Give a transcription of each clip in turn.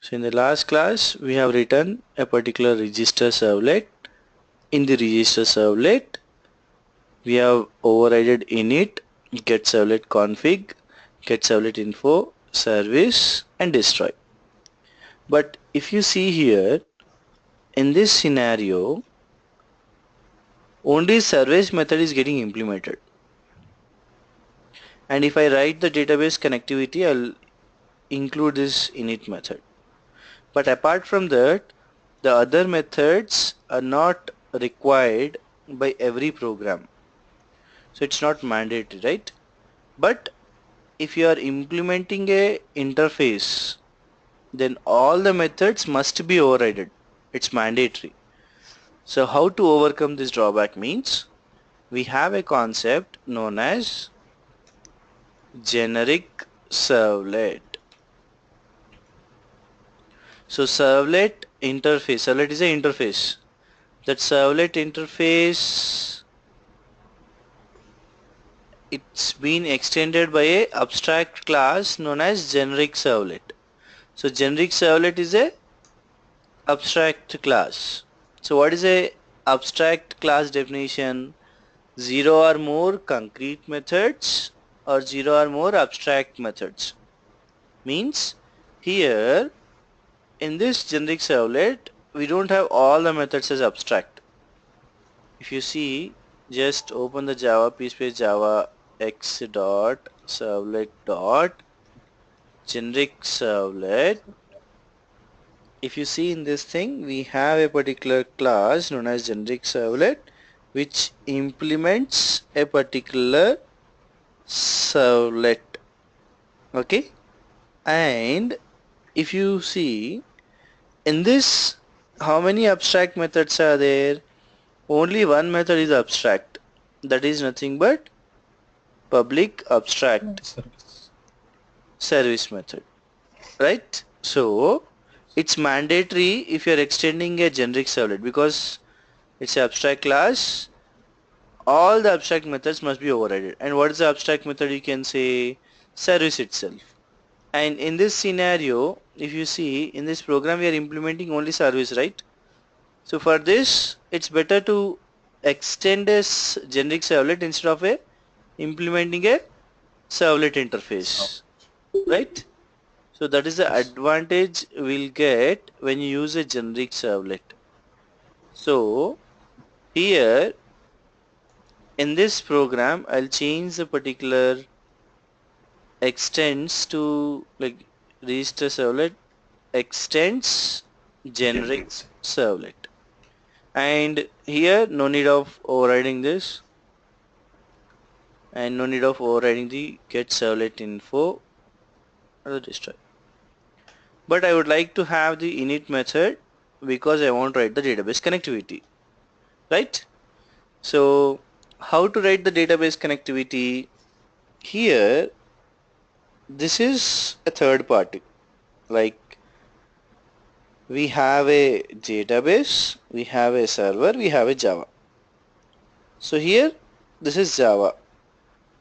So in the last class we have written a particular register servlet. In the register servlet we have overridden init, get servlet config, get servlet info, service and destroy. But if you see here in this scenario only service method is getting implemented, and if I write the database connectivity I'll include this init method. But apart from that the other methods are not required by every program, so it's not mandatory, right? But if you are implementing a interface then all the methods must be overridden. It's mandatory. So how to overcome this drawback means we have a concept known as generic servlet. So servlet is an interface. That servlet interface, it's been extended by a abstract class known as GenericServlet. So GenericServlet is a abstract class. So what is a abstract class definition? Zero or more concrete methods or zero or more abstract methods. Means here in this generic servlet we don't have all the methods as abstract. If you see, just open the Java, space Java x dot servlet dot generic servlet. If you see in this thing we have a particular class known as generic servlet which implements a particular servlet. Okay, and if you see in this how many abstract methods are there? Only one method is abstract, that is nothing but public abstract service method, right? So it's mandatory if you're extending a generic servlet because it's an abstract class, all the abstract methods must be overridden. And what is the abstract method? You can say service itself. And in this scenario if you see in this program we are implementing only service, right? So for this it's better to extend a generic servlet instead of implementing a servlet interface, right? So that is the advantage we'll get when you use a generic servlet. So here in this program I'll change the particular extends to like register servlet extends generic servlet, and here no need of overriding this and no need of overriding the get servlet info or the destroy. But I would like to have the init method because I want to write the database connectivity, right? So how to write the database connectivity? Here this is a third party, like we have a database, we have a server, we have a Java. So here this is Java,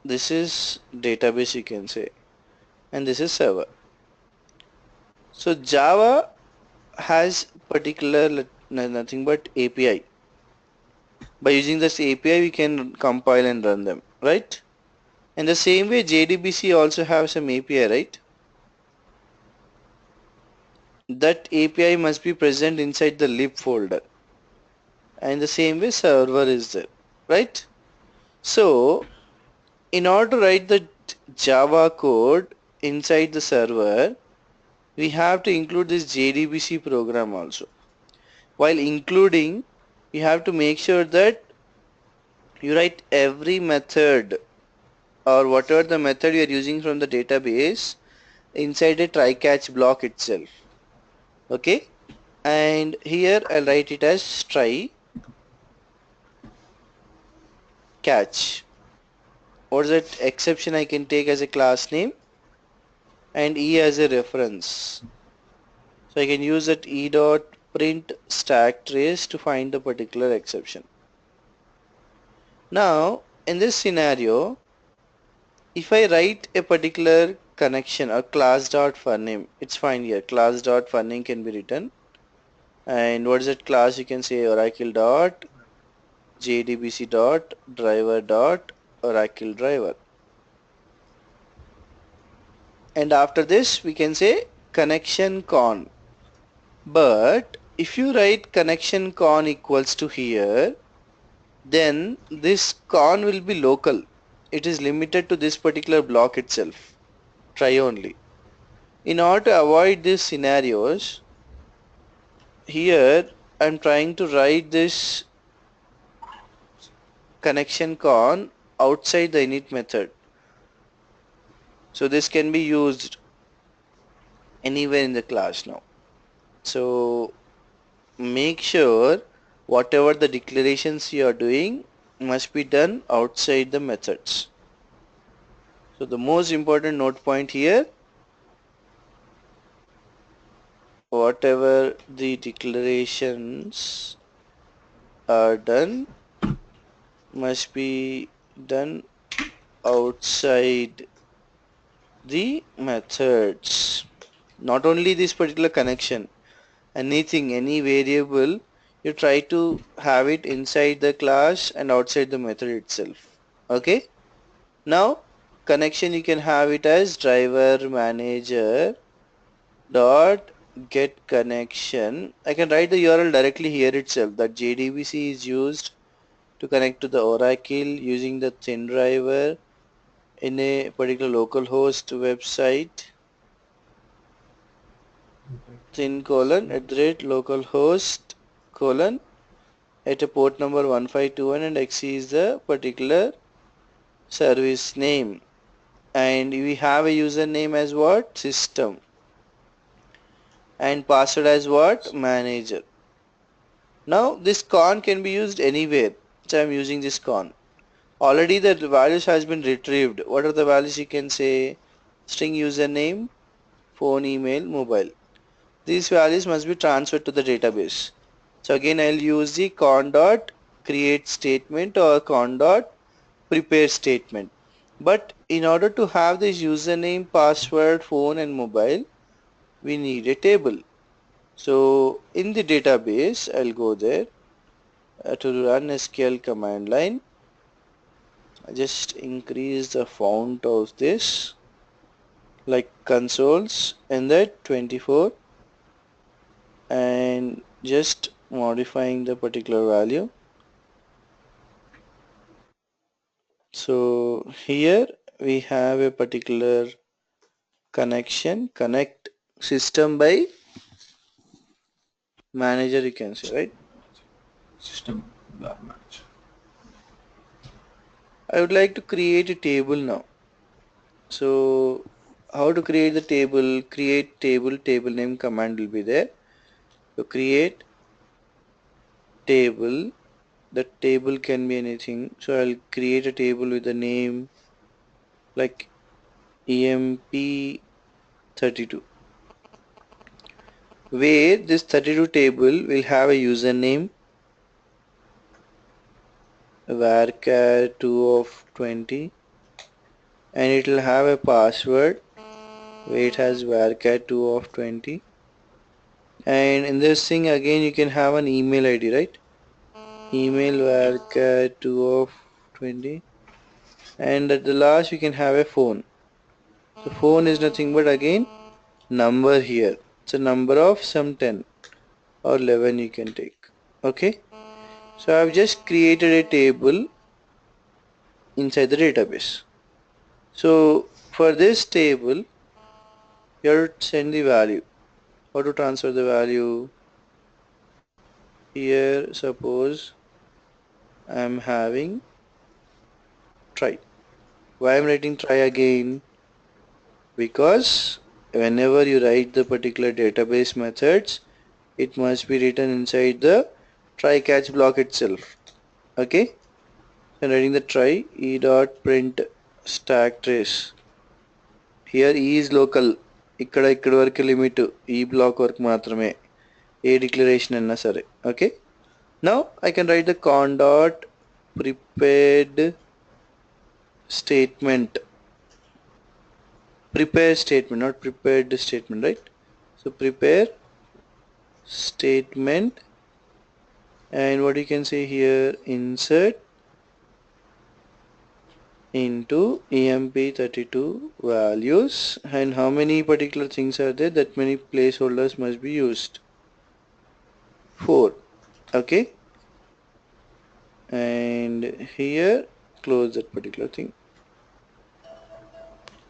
this is database you can say, and this is server. So Java has particular nothing but API. By using this API we can compile and run them, right? In the same way JDBC also has some API, right? That API must be present inside the lib folder, and the same way server is there, right? So in order to write the Java code inside the server we have to include this JDBC program also. While including you have to make sure that you write every method or whatever the method you are using from the database inside a try catch block itself. Okay, and here I'll write it as try catch. What is that exception I can take as a class name and E as a reference. So I can use that E dot print stack trace to find the particular exception. Now in this scenario if I write a particular connection or class dot funname. It's fine here. Class dot funname can be written. And what is that class? You can say Oracle dot JDBC dot driver dot Oracle driver. And after this we can say connection con. But if you write connection con equals to here, then this con will be local. It is limited to this particular block itself. Try only. In order to avoid these scenarios, here I'm trying to write this connection con outside the init method. So this can be used anywhere in the class now. So make sure whatever the declarations you are doing must be done outside the methods. So the most important note point here, whatever the declarations are done must be done outside the methods. Not only this particular connection, anything, any variable, you try to have it inside the class and outside the method itself. Okay. Now connection you can have it as driver manager dot get connection. I can write the URL directly here itself that JDBC is used to connect to the Oracle using the thin driver in a particular localhost website, thin colon @ localhost colon at a port number 1521 and XE is the particular service name, and we have a username as what? System, and password as what? Manager. Now this con can be used anywhere, so I am using this con. Already the values has been retrieved. What are the values? You can say string username, phone, email, mobile. These values must be transferred to the database. So again I'll use the con dot create statement or con dot prepare statement. But in order to have this username, password, phone and mobile, we need a table. So in the database, I'll go there to run SQL command line. I just increase the font of this like consoles and that 24 and just modifying the particular value. So here we have a particular connection, connect system by manager, you can say, right? System manager. I would like to create a table now. So how to create the table? Create table, table name command will be there. So create table, the table can be anything. So I'll create a table with the name like EMP32, where this 32 table will have a username varchar2 of 20, and it will have a password where it has varchar2 of 20, and in this thing again you can have an email ID, right? Email varchar2 of 20, and at the last you can have a phone. So phone is nothing but again number here. It's a number of some 10 or 11 you can take. Okay, so I've just created a table inside the database. So for this table you have to send the value. How to transfer the value? Here suppose I'm having try. Why I'm writing try again? Because whenever you write the particular database methods, it must be written inside the try catch block itself. Okay, so I'm writing the try e dot print stack trace. Here e is local, ఇక్కడ వరకు limit ఈ black వరకు మాత్రమే, ఏ declaration అయినా సరే. Okay, now I can write the con dot prepared statement. prepare statement, not prepared statement, right? So prepare statement, and what you can say here, insert into emp32 values, and how many particular things are there, that many placeholders must be used, 4. Okay, and here close that particular thing.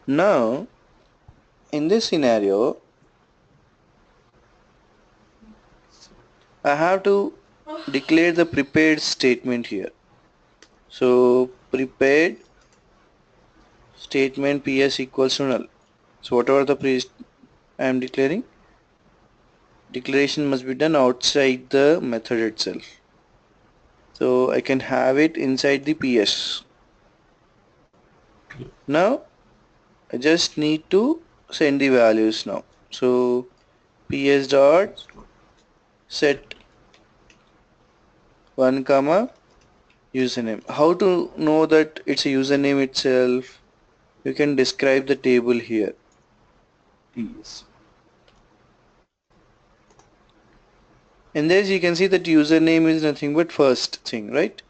Now in this scenario I have to declare the prepared statement here. So prepared statement ps equals to null. So whatever the I am declaring, declaration must be done outside the method itself. So I can have it inside the ps. Now I just need to send the values now. So ps dot set 1 comma username. How to know that it's a username itself? You can describe the table here. Yes. In this you can see that username is nothing but first thing, right?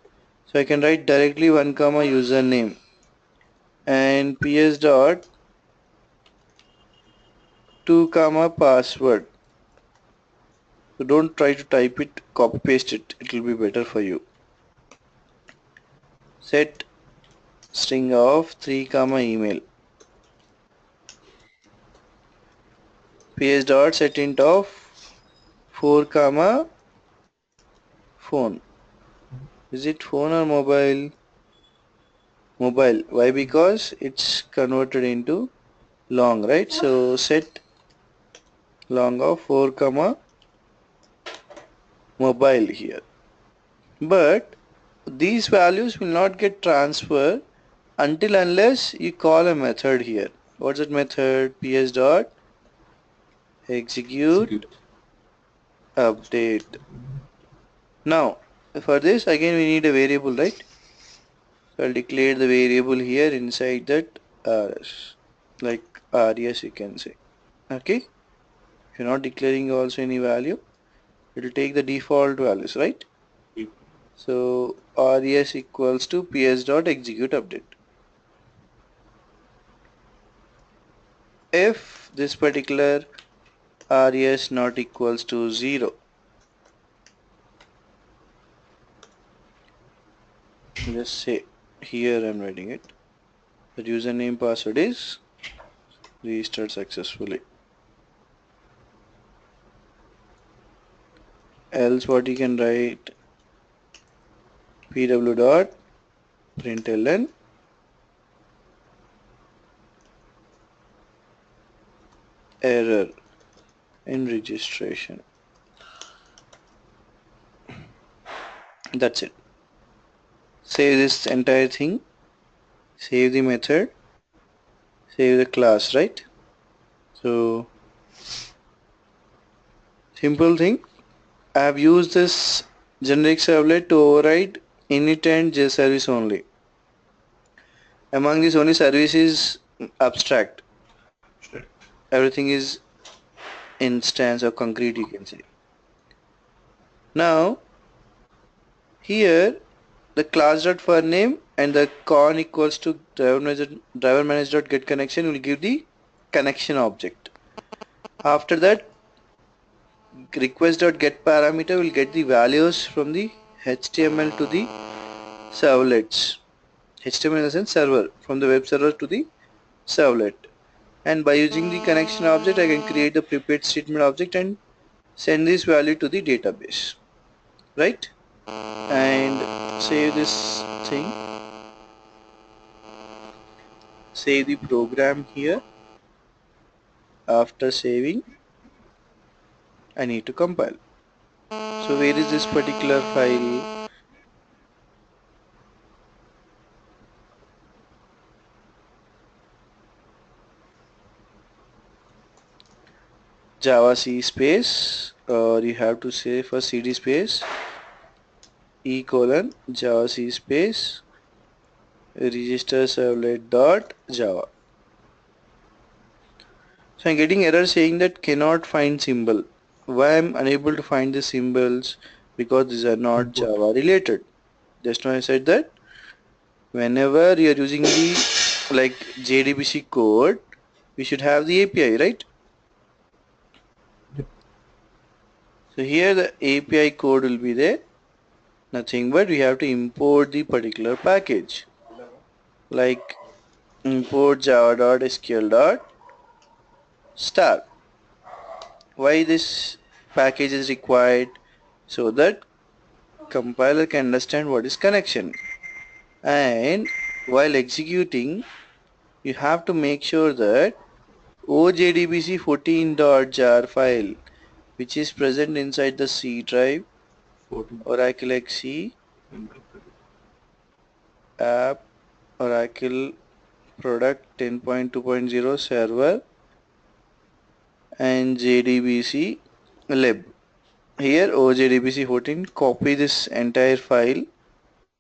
So I can write directly 1 comma username and ps dot 2 comma password. So don't try to type it, copy paste it, it will be better for you. Set string of 3 comma email. ps dot set int of 4 comma phone. Is it phone or mobile? Mobile. Why? Because it's converted into long, right? So set long of 4 comma mobile here. But these values will not get transferred until unless you call a method here. What's that method? ps dot execute Execute. update. Now for this again we need a variable, right? So I'll declare the variable here inside that rs, like res you can say. Okay, if you're not declaring also any value, it will take the default values, right? Yep. So res equals to ps dot execute update. If this particular res not equals to 0, just say here I'm writing it, the username password is registered successfully. Else what you can write, pw dot println error in registration. That's it. Save this entire thing, save the method, save the class, right? So simple thing. I have used this generic servlet to override init and service only. Among these only service is abstract. Abstract. Everything is instance or concrete you can say. Now here the class.forName and the con equals to driver manager dot get connection will give the connection object. After that request.get parameter will get the values from the HTML to the servlets. HTML in the sense server, from the web server to the servlet. And by using the connection object I can create the prepared statement object and send this value to the database, right? And save this thing, save the program here. After saving I need to compile. So where is this particular file? Java C space, or you have to say for cd space e colon Java C space register servlet dot java. So I'm getting error saying that cannot find symbol. Why I'm unable to find the symbols? Because these are not Import. Java related. Just now I said that whenever you are using the like JDBC code, we should have the API, right? Yep. So here the API code will be there. Nothing but we have to import the particular package. Like import java.sql.star. Why this package is required? So that compiler can understand what is connection. And while executing, you have to make sure that OJDBC14.jar file, which is present inside the C drive, 14. Oracle XE, app, Oracle product 10.2.0 server, and JDBC lib. Here OJDBC14, copy this entire file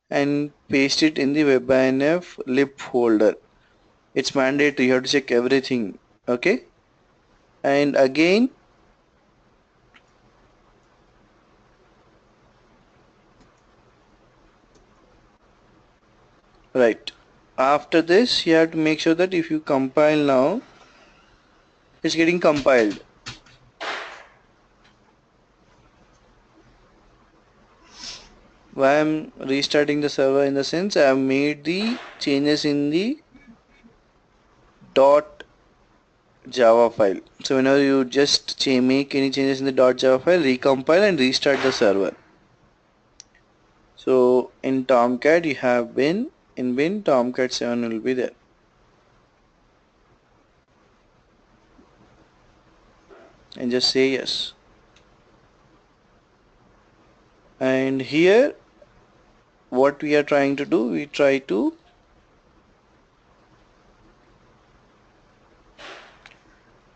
and paste it in the webinf lib folder. It's mandatory, you have to check everything. Okay, and again right after this you have to make sure that if you compile now, it's getting compiled. Why I'm restarting the server? In the sense I have made the changes in the dot java file. So whenever you just make any changes in the dot java file, recompile and restart the server. So in Tomcat you have bin, in bin Tomcat 7 will be there. And just say yes. And here what we are trying to do, we try to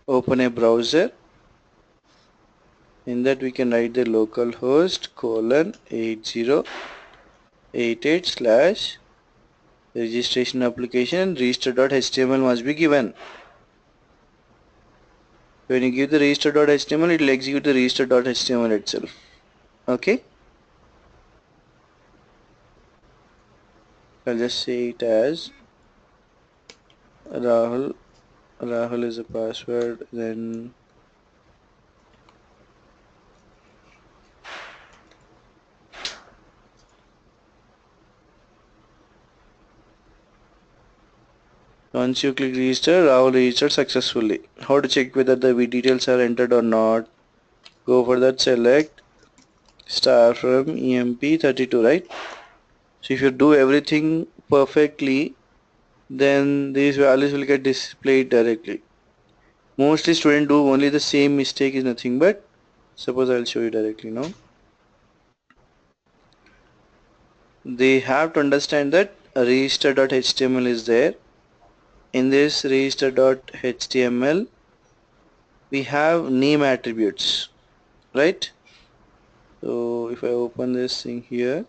open a browser. In that we can write the localhost colon 8088 slash registration application and register.html must be given. When you give the register.html, it will execute the register.html itself. Okay, I'll just say it as Rahul. Rahul is a password, then once you click register, Rahul registered successfully. How to check whether the details are entered or not? Go for that, select star from EMP32, right? So if you do everything perfectly, then these values will get displayed directly. Mostly students do only the same mistake, is nothing but, suppose I'll show you directly now. They have to understand that register.html is there. In this register.html we have name attributes, right? So if I open this thing here,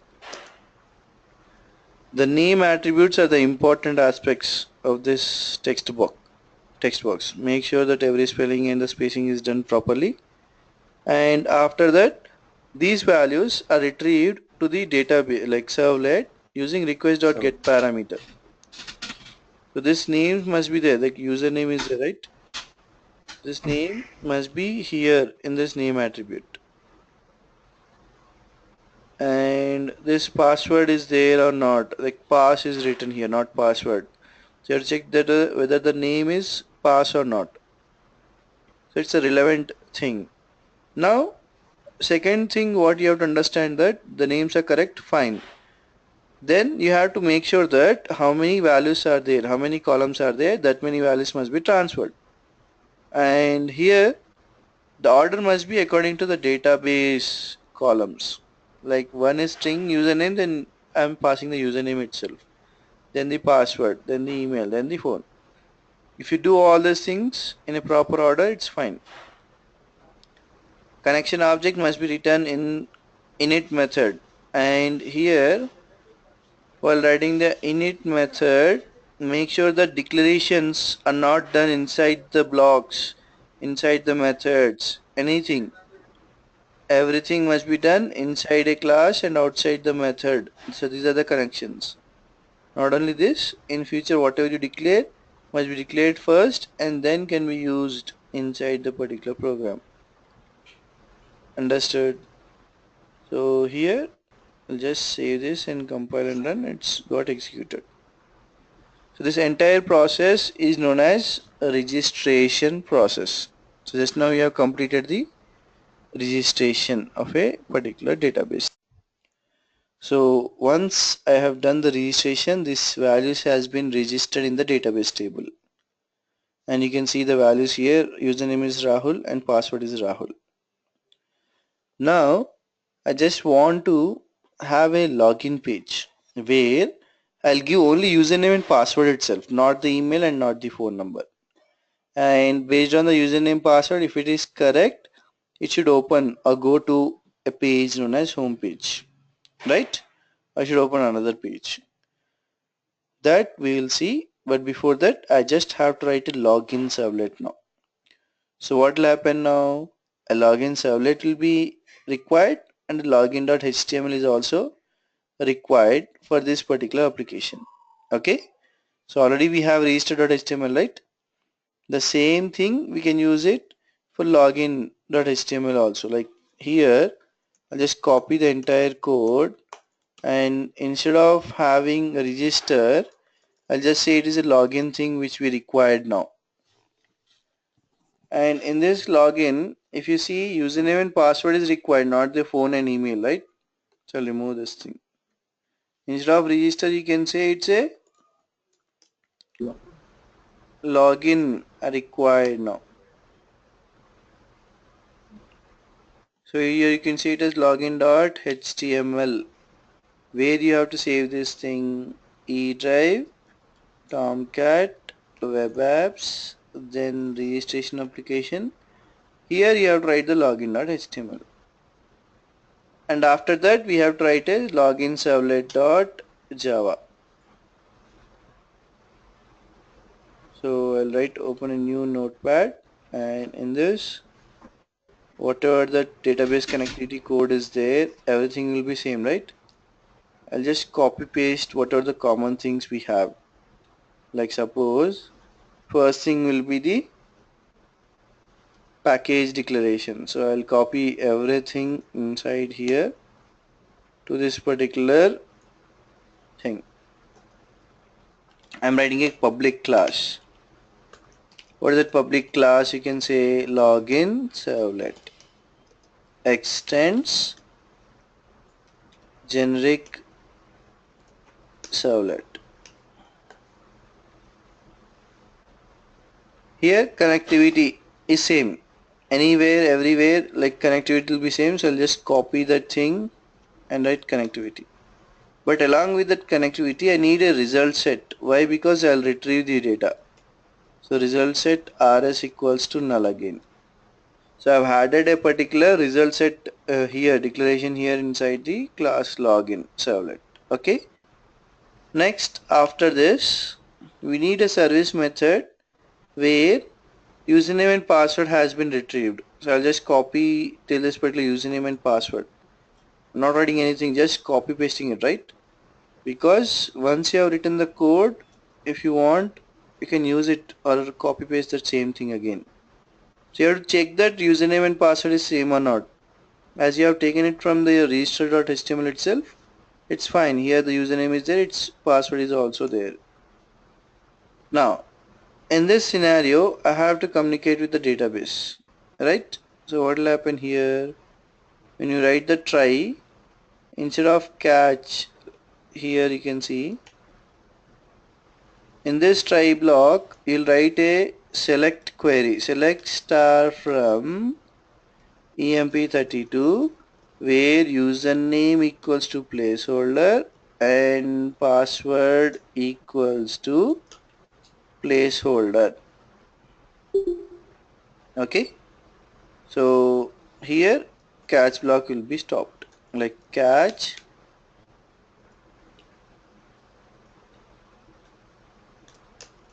the name attributes are the important aspects of this text box. Make sure that every spelling and the spacing is done properly, and after that these values are retrieved to the database like servlet using request.get parameter. So this name must be there, the username is there, right? This name must be here in this name attribute, and this password is there or not, like pass is written here, not password. So you have to check that whether the name is pass or not. So it's a relevant thing. Now second thing what you have to understand, that the names are correct, fine. Then you have to make sure that how many values are there, how many columns are there, that many values must be transferred. And here the order must be according to the database columns. Like one is string username, then I'm passing the username itself, then the password, then the email, then the phone. If you do all these things in a proper order, it's fine. Connection object must be written in init method, and here while writing the init method, make sure that declarations are not done inside the blocks. inside the methods, anything. Everything must be done inside a class and outside the method. So these are the connections. Not only this, in future whatever you declare must be declared first and then can be used inside the particular program. Understood? So here I'll just save this and compile and run. It's got executed. So this entire process is known as a registration process. So just now we have completed the registration of a particular database. So once I have done the registration, this values has been registered in the database table. And you can see the values here. Username is Rahul and password is Rahul. Now I just want to have a login page where I'll give only username and password itself, not the email and not the phone number. And based on the username password, if it is correct, it should open or go to a page known as home page, right? I should open another page that we will see, but before that I just have to write a login servlet now. So what will happen now? A login servlet will be required and login.html is also required for this particular application. Okay, so already we have register.html, right? The same thing we can use it for login.html also. Like here I'll just copy the entire code and instead of having a register I'll just say it is a login thing which we required now. And in this login, if you see, username and password is required, not the phone and email, right? So I'll remove this thing. Instead of register, you can say it's a login required now. So here you can see it as login.html, where you have to save this thing: E drive, Tomcat, web apps, then registration application. Here you have to write the login.html. And after that we have to write a login servlet.java. So I'll write open a new notepad, and in this whatever the database connectivity code is there, everything will be same, right? I'll just copy paste whatever the common things we have. Like suppose first thing will be the package declaration. So I'll copy everything inside here to this particular thing. I'm writing a public class. What is that public class? You can say login servlet extends generic servlet. Here connectivity is same. Anywhere, everywhere, like connectivity will be same. So I'll just copy that thing and write connectivity. But along with that connectivity, I need a result set. Why? Because I'll retrieve the data. So result set rs equals to null again. So I've added a particular result set here, declaration here inside the class login servlet. Okay. Next, after this, we need a service method where username and password has been retrieved. So I'll just copy till this particular username and password. I'm not writing anything, just copy pasting it, right? Because once you have written the code, if you want, you can use it or copy paste the same thing again. So you have to check that username and password is same or not. As you have taken it from the register.html itself, it's fine. Here the username is there, its password is also there. Now, in this scenario, I have to communicate with the database, right? So what will happen here? When you write the try, instead of catch, here you can see, in this try block, you'll write a select query, select star from emp32, where username equals to placeholder and password equals to placeholder. Okay, so here catch block will be stopped, like catch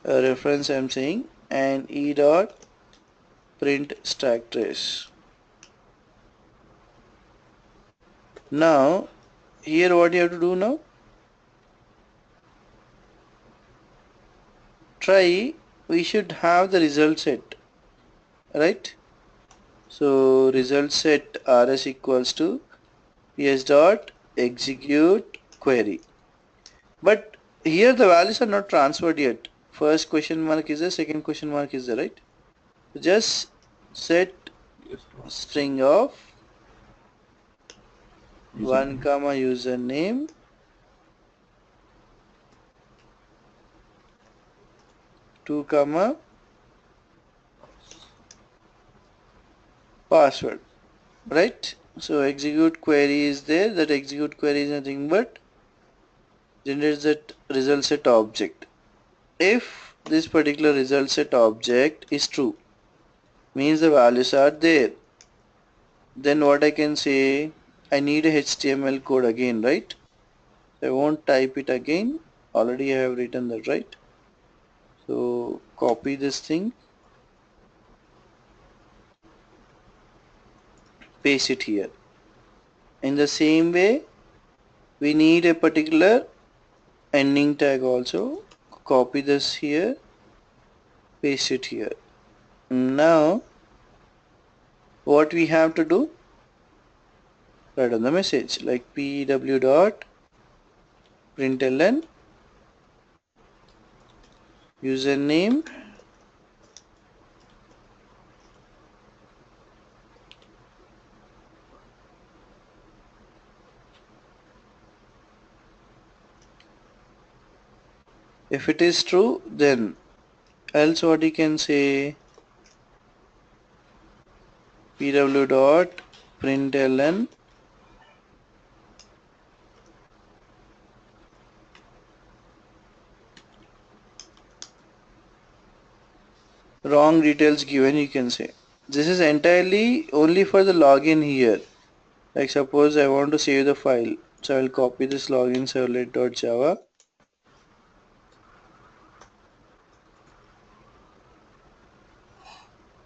reference I'm saying, and e dot print stack trace. Now here what you have to do now, try, we should have the result set, right? So result set rs equals to ps dot execute query, but here the values are not transferred yet. First question mark is there, second question mark is there, right? So just set Yes, sir. string of 1 Username. comma username 2 comma password, right? So execute query is there, that execute query is nothing but generates that result set object. If this particular result set object is true, means the values are there, then what I can say, I need a HTML code again, right? I won't type it again, already I have written that, right? So copy this thing, paste it here. In the same way, we need a particular ending tag also. Copy this here, paste it here. Now what we have to do, write on the message like pw dot println username if it is true, then else what you can say, pw dot println wrong details given, you can say. This is entirely only for the login here. Like suppose I want to save the file, so I will copy this login servlet.java,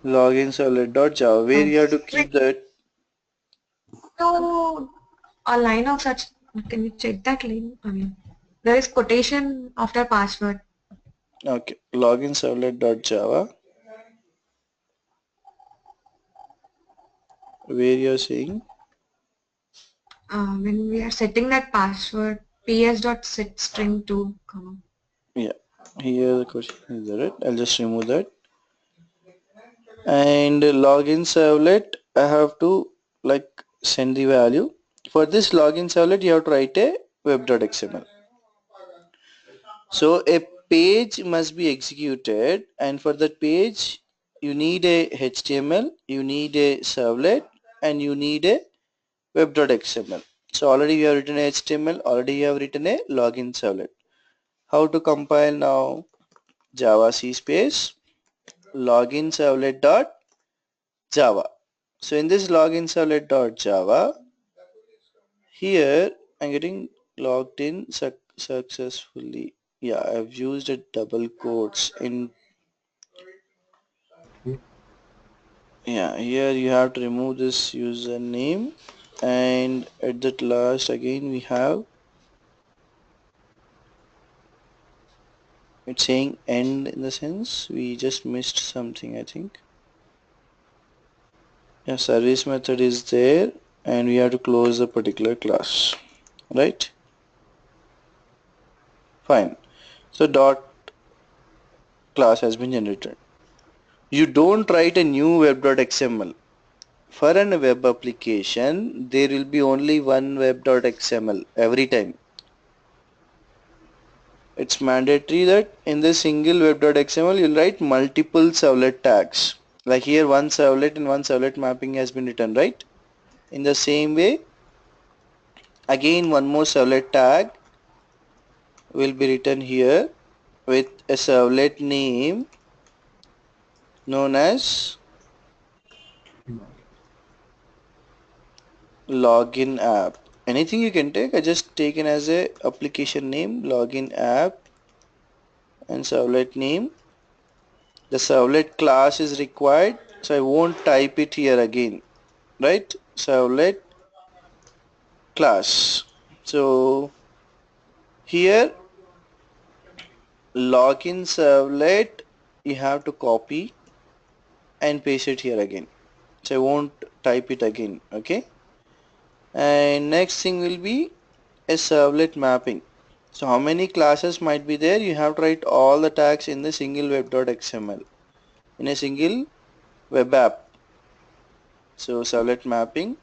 login servlet.java, where you have to keep that. So a line of such, can you check that line? I mean, there is quotation after password. Okay, login servlet.java, where you are saying, When we are setting that password, ps.set string to comma. yeah, here the question is there, right? I'll just remove that. And login servlet, I have to like send the value. For this login servlet, you have to write a web.xml. So a page must be executed, and for that page you need a HTML, you need a servlet, and you need a web.xml. So already you have written a HTML, already you have written a login servlet. How to compile now? Java C space login servlet dot Java. So in this login servlet dot Java, here I'm getting logged in successfully. Yeah, I've used a double quotes in. Okay. Yeah, here you have to remove this username, and at that last again we have it's saying end, in the sense we just missed something, I think. Yeah, service method is there, and we have to close the particular class, right? Fine. So dot class has been generated. You don't write a new web.xml. For a web application, there will be only one web.xml every time. It's mandatory that in the single web.xml you'll write multiple servlet tags. Like here one servlet and one servlet mapping has been written, right? In the same way, again one more servlet tag will be written here with a servlet name known as login app. Anything you can take, I just taken as a application name, login app, and servlet name. The servlet class is required So I won't type it here again, right? Servlet class. So here login servlet, you have to copy and paste it here again. So I won't type it again, okay? And next thing will be a servlet mapping. So how many classes might be there? You have to write all the tags in the single web.xml in a single web app. So servlet mapping.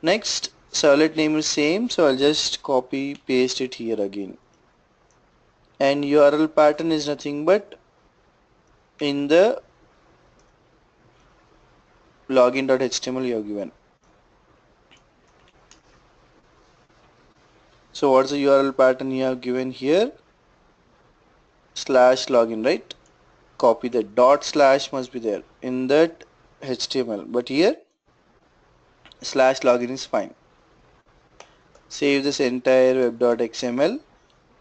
Next, servlet name is same, so I'll just copy paste it here again. And URL pattern is nothing but in the login.html you have given. So what's the URL pattern you have given here? Slash login, right? Copy the dot slash must be there in that HTML, but here slash login is fine. Save this entire web.xml.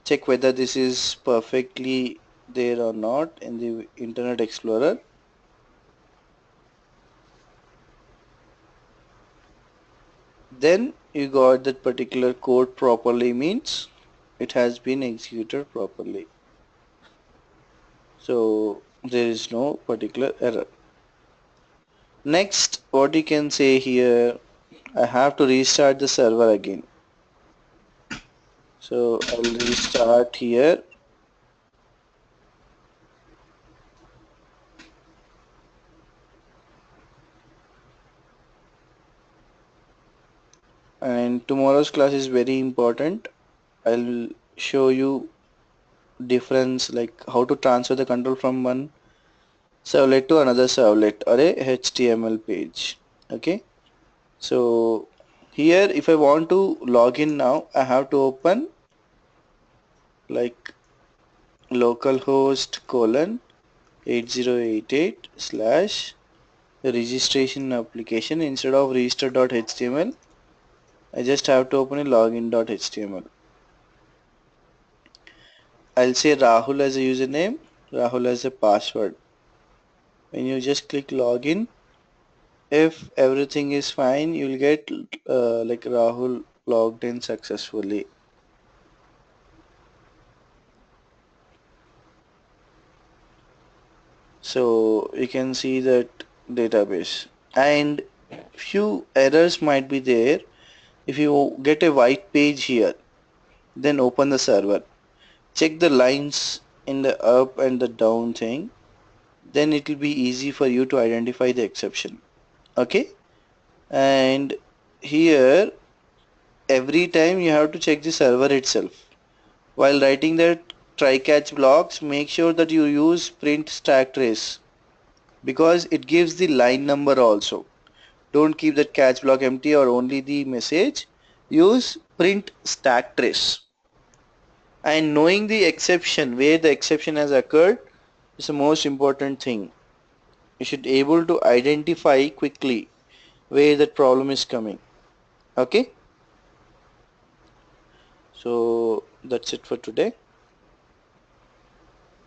Check whether this is perfectly there or not in the Internet Explorer. Then you got that particular code properly, means it has been executed properly. So there is no particular error. Next, what you can say here, I have to restart the server again. So I'll restart here. And tomorrow's class is very important. I'll show you difference, like how to transfer the control from one servlet to another servlet or a HTML page. Okay, so here if I want to log in now, I have to open like localhost colon 8088 slash registration application. Instead of register.html, I just have to open a login.html. I'll say Rahul as a username, Rahul as a password. When you just click login, if everything is fine, you'll get like Rahul logged in successfully. So you can see that database, and few errors might be there. If you get a white page here, then open the server, check the lines in the up and the down thing, then it will be easy for you to identify the exception. Okay, and here every time you have to check the server itself. While writing the try catch blocks, make sure that you use print stack trace because it gives the line number also. Don't keep that catch block empty or only the message. Use print stack trace. And knowing the exception, where the exception has occurred, is the most important thing. You should be able to identify quickly where that problem is coming. Okay, so that's it for today.